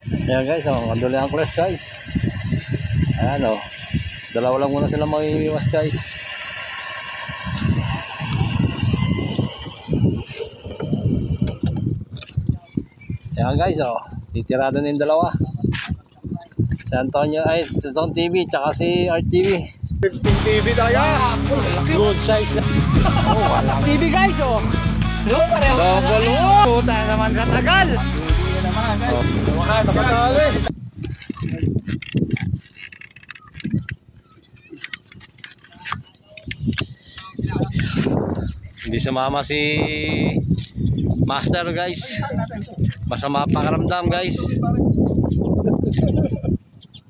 Ayan guys, Kanduli Anglers guys. Ayan dalawa lang muna sila mag-iwas guys. Ayan guys, titirado na yung dalawa. Si Antonio ay si Zone TV tsaka si RTV. 15 TV tayo. Good size. Wala TV guys double puta naman sa tagal. Hindi sumama si Master guys. Masama pakiramdam guys.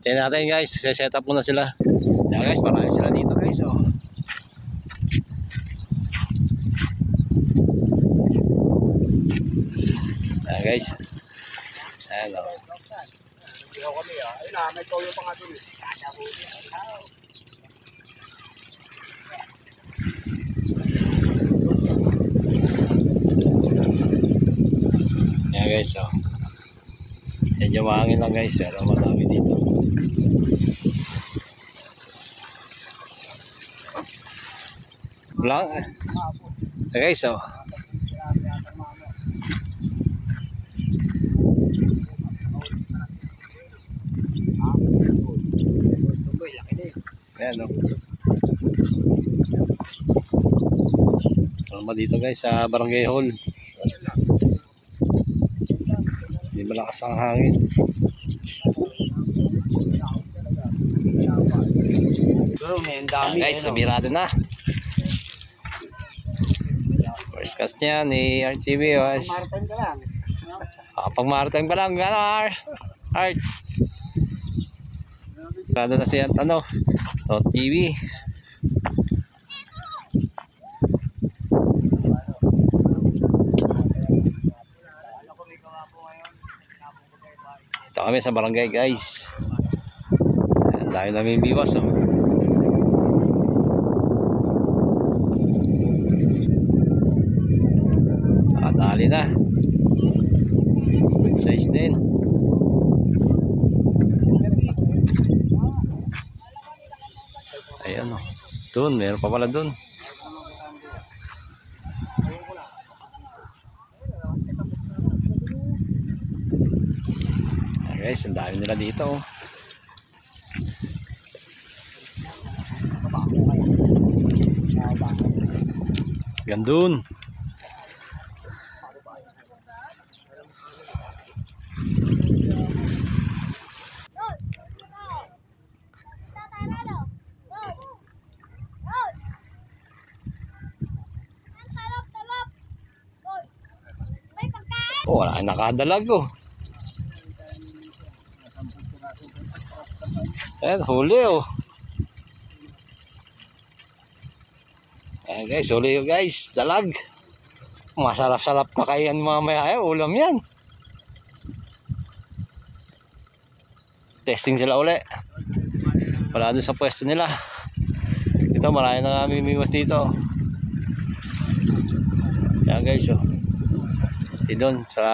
Tingnan natin guys, set up muna sila. Yan guys, marami sila dito guys Yan guys. Ayan Yan guys medyo mahangin lang guys, pero marami dito. Blanc. Okay, so ayan Tama dito guys sa Barangay Hall. Hindi malakas ang hangin. Ayan guys, sabirado na. First cast niya ni RTV was pag maritime pa lang gano'n Art sabirado na siya TV. Ito kami sa barangay guys. Ang dami namin biwas Nakadali na. Good size din. Ayan Doon, meron pa pala doon. Ayan guys, ang dami nila dito Gandun. Wala nakadalag Ayan, huli Ayan guys, huli guys, dalag. Masarap-sarap na kayo yan mamaya ulam yan. Testing sila uli. Wala doon sa pwesto nila. Ito marami na namimiwas dito. Ayan guys doon sa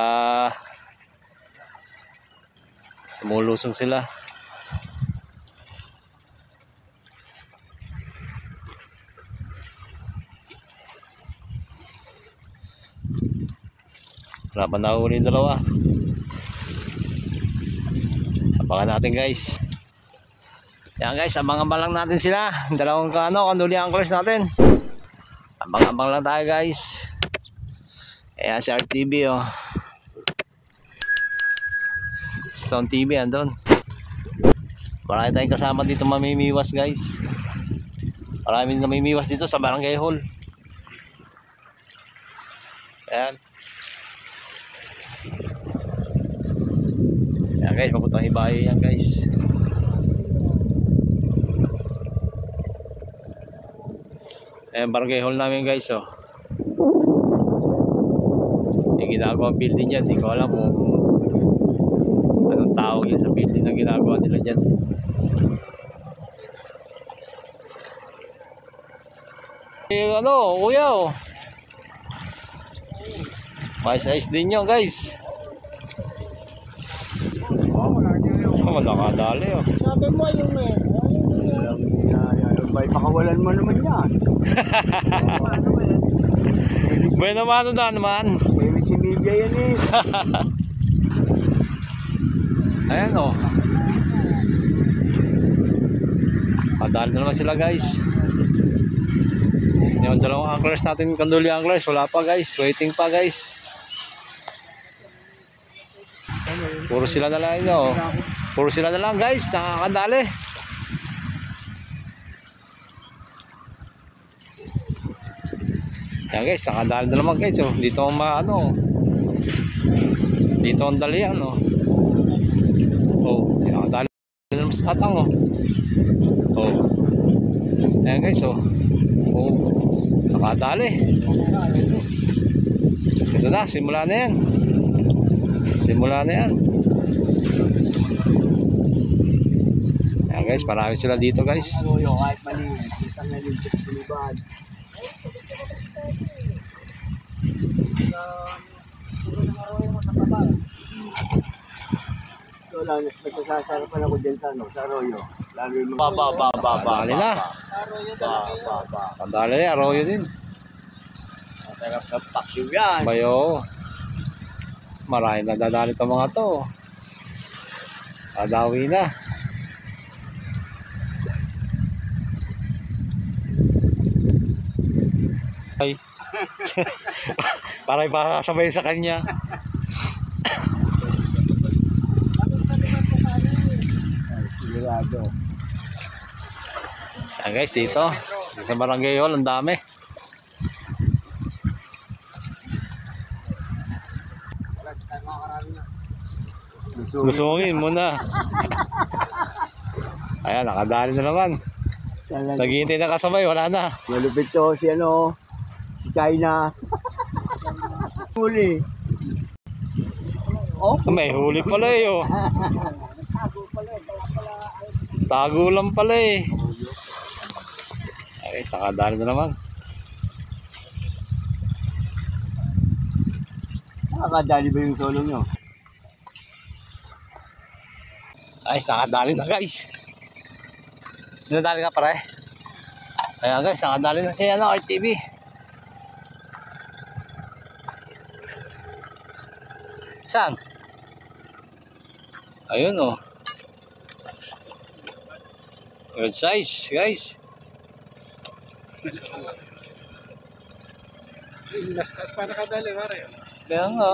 tumulusong sila. Wala pa nahuli yung dalawa. Abangan natin guys. Yan guys, abang-abang lang natin sila. Dalawang Kanduli Anglers natin. Abang-abang lang tayo guys. Ayan si RTV Stone TV andun. Marami tayong kasama dito mamimiwas guys. Marami namimiwas dito sa Barangay Hall. Ayan. Ayan guys, papuntang Ibayo yan guys. Ayan Barangay Hall namin guys Yung ginagawa building dyan, hindi ko alam kung anong tawag yun sa building na ginagawa nila dyan. Kuya may size din yun guys. Oh, nakadali oh. Sabi mo yung may pakawalan mo naman yan. Bueno mano na naman. May si media yan eh. Ayan oh. Kadali na naman sila guys. Yung dalawang anglers natin, Kanduli anglers, wala pa guys. Waiting pa guys. Puro sila na lang oh. Puro sila na lang guys, nakakadali. Yan guys, nakadali na naman guys oh. Dito ang ano. Dito ang dalian oh. Oh, nakadali na naman sa tatang oh. Oh. Ayan guys oh. Oh, nakadali. Ito na, simula na yan. Simula na yan. Ayan guys, marami sila dito guys. Kahit mali, kita nga yung tulibad. So lang, nagsasasarapan ako dyan sa Arroyo. Lalo yung Dali na. Kadali, arroyo din. Masarap ng paksiw yan. Bayo. Marami na dadali itong mga to. Kadawi na. Ay. Para ipasabay sa kanya. Sigurado. Ayan guys, dito sa Barangay Hall, ang dami. Lusungin muna. Ayan, nakadali na naman. Naghihintay na kasabay, wala na. Malupit to si si China. Huli. Oh, May huli pala eh oh. Tago lang pala eh. Okay, nakadali na naman. nakakadali ba yung solo nyo? Ay, nakadali na guys. Nadali ka pare. Ayan guys, nakadali na siya RTV. Saan? Ayun oh. Good size guys. Lastas pa nakadali, pare. Kaya nga.